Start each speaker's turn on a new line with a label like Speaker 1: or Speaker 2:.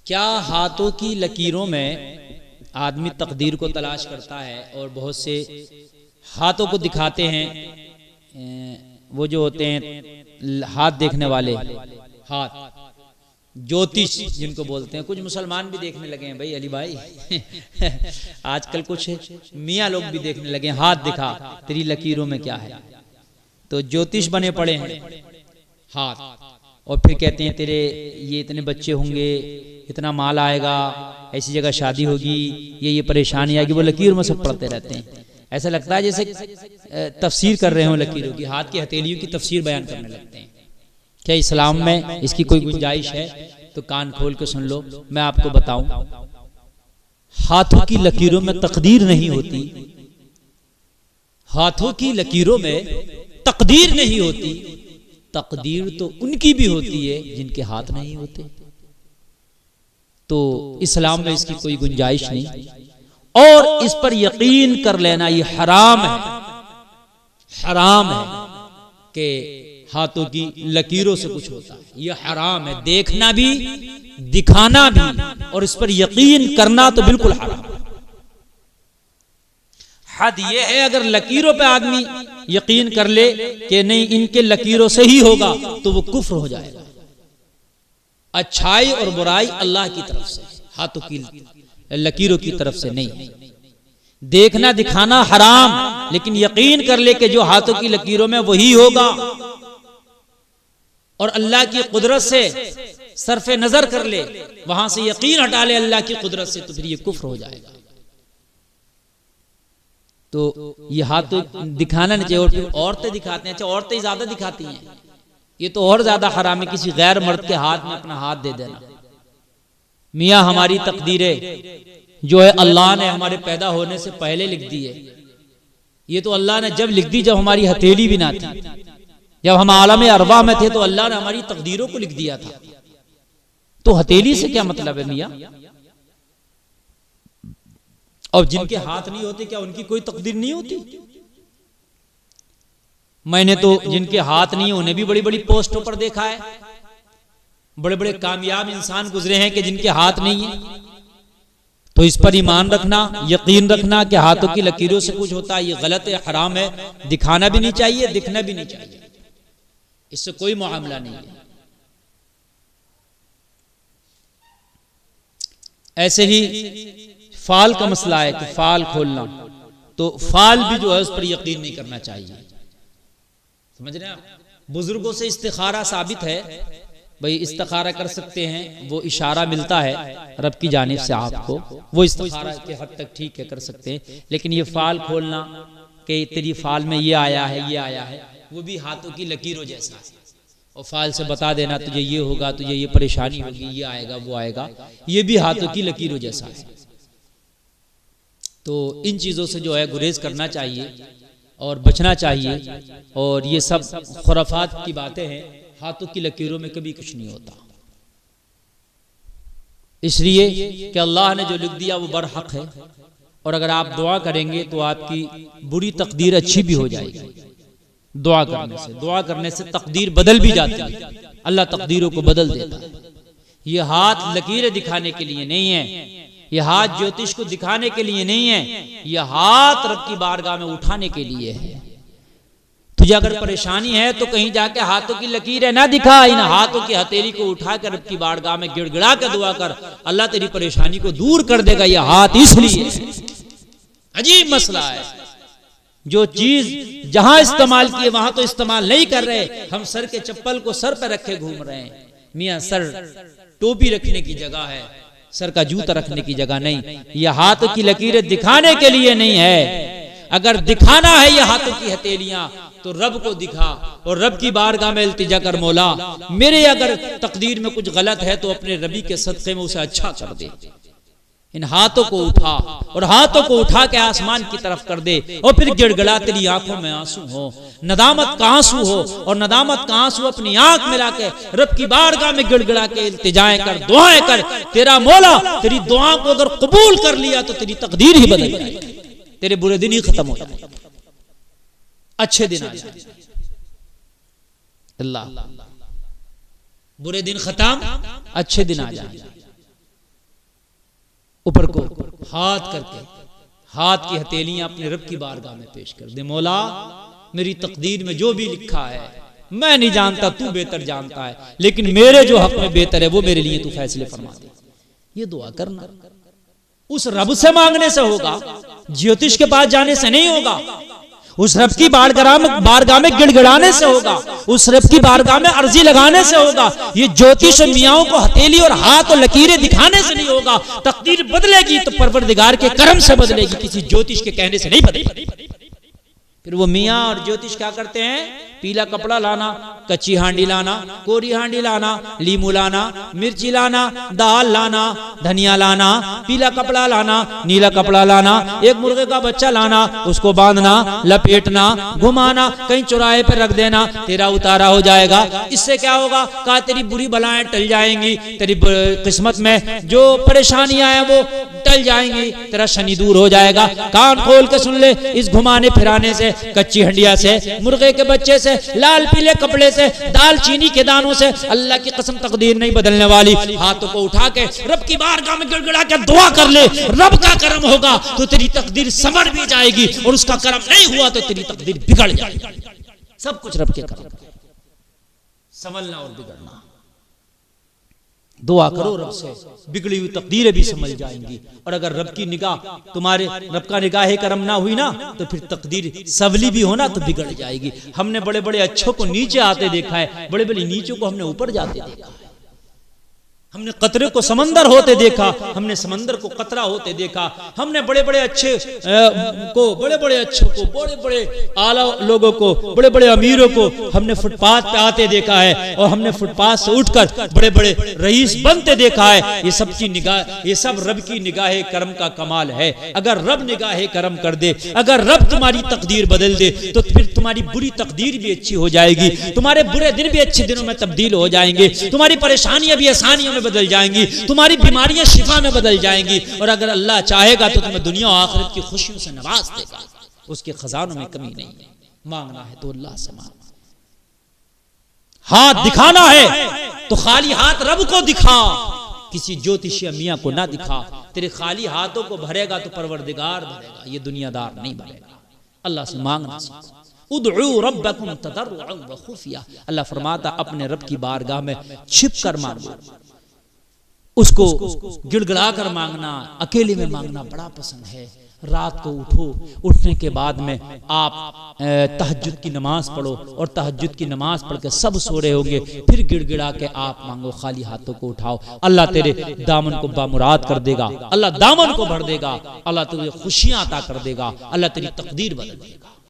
Speaker 1: क्या हाथों की लकीरों में आदमी तकदीर को तलाश करता है और बहुत से हाथों को दिखाते हैं। वो जो होते हैं हाथ देखने वाले, हाथ ज्योतिष जिनको बोलते हैं, कुछ मुसलमान भी देखने लगे हैं भाई, अली भाई आजकल कुछ मियाँ लोग भी देखने लगे हैं, हाथ दिखा तेरी लकीरों में क्या है। तो ज्योतिष बने पड़े हैं हाथ, और फिर कहते हैं तेरे ये इतने बच्चे होंगे, इतना माल आएगा, ऐसी जगह शादी होगी, ये परेशानी आएगी। वो लकीर में सब पढ़ते रहते हैं। ऐसा लगता है जैसे तफसीर कर रहे हो लकीरों की, हाथ की हथेलियों की तफसीर बयान करने लगते हैं। क्या इस्लाम में इसकी कोई गुंजाइश है? तो कान खोल के सुन लो, मैं आपको बताऊं, हाथों की लकीरों में तकदीर नहीं होती। हाथों की लकीरों में तकदीर नहीं होती। तकदीर तो उनकी भी होती है जिनके हाथ नहीं होते। तो इस्लाम में इसकी कोई गुंजाइश नहीं, और इस पर यकीन कर लेना ये हराम है। हराम है कि हाथों की लकीरों से कुछ होता है, ये हराम है। देखना भी, दिखाना भी, और इस पर यकीन करना तो बिल्कुल हराम है। हद ये है अगर लकीरों पे आदमी यकीन कर ले कि नहीं इनके लकीरों से ही होगा, तो वो कुफ्र हो जाएगा। अच्छाई और बुराई अल्लाह की तरफ से, हाथों की लकीरों की तरफ से नहीं। देखना दिखाना हराम, लेकिन यकीन कर ले कि जो हाथों की लकीरों में वही होगा, और अल्लाह की कुदरत से सरफे नजर कर ले, वहां से यकीन हटा ले अल्लाह की कुदरत से, तो फिर ये कुफ्र हो जाएगा। तो ये हाथ तो दिखाना नहीं चाहिए। और फिर औरतें दिखाते हैं, अच्छा औरतें ज्यादा दिखाती हैं, ये तो और ज्यादा हराम है। किसी गैर मर्द के हाथ में अपना हाथ दे देना। मियाँ हमारी तकदीरें जो है अल्लाह ने हमारे पैदा होने से पहले लिख दी है। ये तो अल्लाह ने जब लिख दी जब हमारी हथेली भी ना थी, जब हम आलम अरवा में थे तो अल्लाह ने हमारी तकदीरों को लिख दिया था। तो हथेली से क्या मतलब है मियाँ? और जिनके हाथ नहीं होते क्या उनकी कोई तकदीर नहीं होती? मैंने तो जिनके हाथ नहीं है उन्हें भी बड़ी बड़ी पोस्टों पर देखा है। बड़े बड़े कामयाब इंसान गुजरे हैं कि जिनके हाथ नहीं है। तो इस पर ईमान रखना, यकीन रखना कि हाथों की लकीरों से कुछ होता है, ये गलत है, हराम है। दिखाना भी नहीं चाहिए, दिखना भी नहीं चाहिए, इससे कोई मामला नहीं है। ऐसे ही फाल का मसला है कि फाल खोलना, तो फाल भी जो है उस पर यकीन नहीं करना चाहिए। समझ रहे हैं आप? बुजुर्गों से इस्तिखारा साबित है, भाई इस्तिखारा कर सकते हैं, वो इशारा मिलता है रब की जानिब से आपको, वो इस्तिखारा के हद तक ठीक है, कर सकते हैं। लेकिन ये फाल खोलना कि तेरी फाल में ये आया है, ये आया है, वो भी हाथों की लकीरों जैसा है। और फाल से बता देना तुझे ये होगा, तुझे ये परेशानी होगी, ये आएगा, वो आएगा, ये भी हाथों की लकीरों जैसा है। तो इन चीज़ों से जो है गुरेज करना चाहिए और बचना चाहिए। और ये सब खुराफात की बातें हैं, हाथों की लकीरों में कभी कुछ नहीं होता। इसलिए कि अल्लाह ने जो लिख दिया वो बरहक है, और अगर आप दुआ करेंगे तो आपकी बुरी तकदीर अच्छी भी हो जाएगी। दुआ करने से तकदीर बदल भी जाती है, अल्लाह तकदीरों को बदल देता है। ये हाथ लकीरें दिखाने के लिए नहीं है, ये हाथ ज्योतिष को दिखाने के लिए नहीं है, ये हाथ रब की बारगाह में उठाने के लिए है। तुझे अगर परेशानी है तो कहीं जाके हाथों की लकीरें ना दिखा, इन हाथों की हथेली को उठा कर रब की बारगाह में गिड़गिड़ा कर दुआ कर, अल्लाह तेरी परेशानी को दूर कर देगा। ये हाथ इसलिए अजीब मसला है, जो चीज जहां इस्तेमाल की है वहां तो इस्तेमाल नहीं कर रहे। हम सर के चप्पल को सर पर रखे घूम रहे हैं। मियाँ सर टोपी रखने की जगह है, सर का जूता रखने की जगह नहीं। यह हाथों की लकीरें दिखाने के लिए नहीं है। अगर दिखाना है ये हाथों की हथेलियां तो रब को दिखा और रब की बारगाह में इल्तिजा कर, मौला मेरे अगर तकदीर में कुछ गलत है तो अपने रबी के सदक़े में उसे अच्छा कर दे। इन हाथों को उठा और हाथों को उठा के आसमान की तरफ कर दे, और फिर गिड़गिड़ा तेरी आंखों में आंसू हो, नदामत का आंसू हो, और नदामत का आंसू अपनी आंख मिला के रब की बारगाह में गिड़गिड़ा के इल्तिजाएं कर, दुआएं कर। तेरा मौला तेरी दुआ को अगर कबूल कर लिया तो तेरी तकदीर ही बदल जाएगी, तेरे बुरे दिन ही खत्म हो जाए, अच्छे दिन आ जाए। अल्लाह बुरे दिन खत्म, अच्छे दिन आ जाए। ऊपर को हाथ करके हाथ की हथेलियां अपने रब की बारगाह में पेश कर दे। मौला मेरी तकदीर में जो भी लिखा है मैं नहीं जानता, तू बेहतर जानता है, लेकिन मेरे जो हक में बेहतर है वो मेरे लिए तू फैसले फरमा दे। ये दुआ करना उस रब से मांगने से होगा, ज्योतिष के पास जाने से नहीं होगा। उस रब की बारगाह में गिड़गिड़ाने से होगा, उस रब की बारगाह में अर्जी लगाने से होगा। ये ज्योतिष मियाओं को हथेली और हाथ और लकीरें दिखाने से नहीं होगा। तकदीर बदलेगी तो परवरदिगार के करम से बदलेगी, किसी ज्योतिष के कहने से नहीं बदलेगी। फिर वो मियाँ और ज्योतिष क्या करते हैं? पीला कपड़ा लाना, कच्ची हांडी लाना, कोरी हांडी लाना, लीमू लाना, मिर्ची लाना, दाल लाना, धनिया लाना, पीला कपड़ा लाना, नीला कपड़ा लाना, एक मुर्गे का बच्चा लाना, उसको बांधना, लपेटना, घुमाना, कहीं चौराहे पर रख देना, तेरा उतारा हो जाएगा। इससे क्या होगा? कहा तेरी बुरी बलाएं टल जाएंगी, तेरी किस्मत में जो परेशानियां हैं वो टल जाएंगी, तेरा शनि दूर हो जाएगा। कान खोल के सुन ले, इस घुमाने फिराने से, कच्ची हंडिया से, मुर्गे के बच्चे से, लाल पीले कपड़े से, दाल चीनी के दानों से अल्लाह की कसम तकदीर नहीं बदलने वाली। हाथों को उठा के रब की बारगाह में गिड़गिड़ा के दुआ कर ले, रब का करम होगा तो तेरी तकदीर संवर भी जाएगी, और उसका करम नहीं हुआ तो तेरी तकदीर बिगड़ जाएगी। सब कुछ रब के करम, संभलना और बिगड़ना। दुआ करो रब से, बिगड़ी हुई तकदीरें भी समझ जाएंगी। और अगर रब की निगाह, तुम्हारे रब का निगाह करम ना हुई ना, तो फिर तकदीर सवली भी होना तो बिगड़ जाएगी। हमने बड़े बड़े अच्छों को नीचे आते देखा है, बड़े बड़े नीचों को हमने ऊपर जाते देखा है। हमने कतरे को समंदर होते देखा, हमने समंदर को कतरा होते देखा। हमने बड़े बड़े अच्छे को, बड़े बड़े अच्छों को, बड़े बड़े आला लोगों को, बड़े बड़े अमीरों को हमने फुटपाथ पे आते देखा है, और हमने फुटपाथ से उठकर बड़े बड़े रईस बनते देखा है। ये सब की निगाह, ये सब रब की निगाह करम का कमाल है। अगर रब निगाह करम कर दे, अगर रब तुम्हारी तकदीर बदल दे, तो फिर तुम्हारी बुरी तकदीर भी अच्छी हो जाएगी, तुम्हारे बुरे दिन भी अच्छे दिनों में तब्दील हो जाएंगे, तुम्हारी परेशानियां भी आसानियों में बदल जाएंगी, तुम्हारी बीमारियां शिफा में बदल जाएंगी। और अगर अल्लाह चाहेगा तो तुम्हें दुनिया और आखिरत की खुशियों से नवाज देगा। उसके खजानों में कमी नहीं है। मांगना है तो अल्लाह से मांग। हाथ दिखाना है तो खाली हाथ रब को दिखा, किसी ज्योतिषी मियां को ना दिखा। तेरे खाली हाथों को भरेगा तो परवरदिगार भरेगा, ये दुनियादार नहीं भरेगा। अल्लाह से मांगना सीखो। उदउ रब्बकुम तदर्रुअन व खुफिया। अल्लाह फरमाता अपने रब की बारगाह में छिप कर मांगो, उसको गिड़गिड़ा कर मांगना, अकेले में मांगना बड़ा पसंद है। रात को उठो, उठने के बाद में आप तहज्जुद की नमाज पढ़ो, और तहज्जुद की नमाज पढ़ के सब सो रहे होंगे, फिर गिड़गिड़ा के आप मांगो, खाली हाथों को उठाओ। अल्लाह तेरे दामन को बामुराद कर देगा, अल्लाह दामन को भर देगा, अल्लाह तुझे खुशियां अता कर देगा, अल्लाह तेरी तकदीर बदल देगा।